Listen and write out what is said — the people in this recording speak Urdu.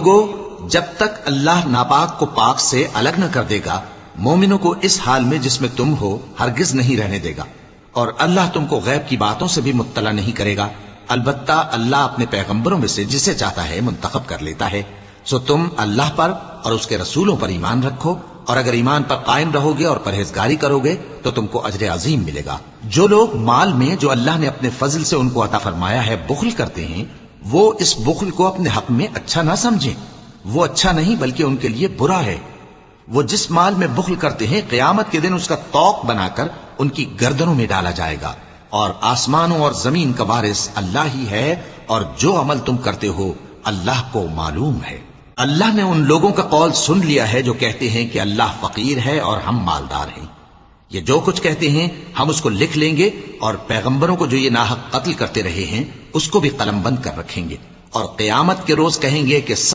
لوگوں، جب تک اللہ ناپاک کو پاک سے الگ نہ کر دے گا، مومنوں کو اس حال میں جس میں تم ہو ہرگز نہیں رہنے دے گا، اور اللہ تم کو غیب کی باتوں سے بھی مطلع نہیں کرے گا۔ البتہ اللہ اپنے پیغمبروں میں سے جسے چاہتا ہے منتخب کر لیتا ہے۔ سو تم اللہ پر اور اس کے رسولوں پر ایمان رکھو، اور اگر ایمان پر قائم رہو گے اور پرہیزگاری کرو گے تو تم کو اجر عظیم ملے گا۔ جو لوگ مال میں جو اللہ نے اپنے فضل سے ان کو عطا فرمایا ہے بخل کرتے ہیں، وہ اس بخل کو اپنے حق میں اچھا نہ سمجھیں، وہ اچھا نہیں بلکہ ان کے لیے برا ہے۔ وہ جس مال میں بخل کرتے ہیں قیامت کے دن اس کا طوق بنا کر ان کی گردنوں میں ڈالا جائے گا، اور آسمانوں اور زمین کا وارث اللہ ہی ہے، اور جو عمل تم کرتے ہو اللہ کو معلوم ہے۔ اللہ نے ان لوگوں کا قول سن لیا ہے جو کہتے ہیں کہ اللہ فقیر ہے اور ہم مالدار ہیں۔ یہ جو کچھ کہتے ہیں ہم اس کو لکھ لیں گے، اور پیغمبروں کو جو یہ ناحق قتل کرتے رہے ہیں اس کو بھی قلم بند کر رکھیں گے، اور قیامت کے روز کہیں گے کہ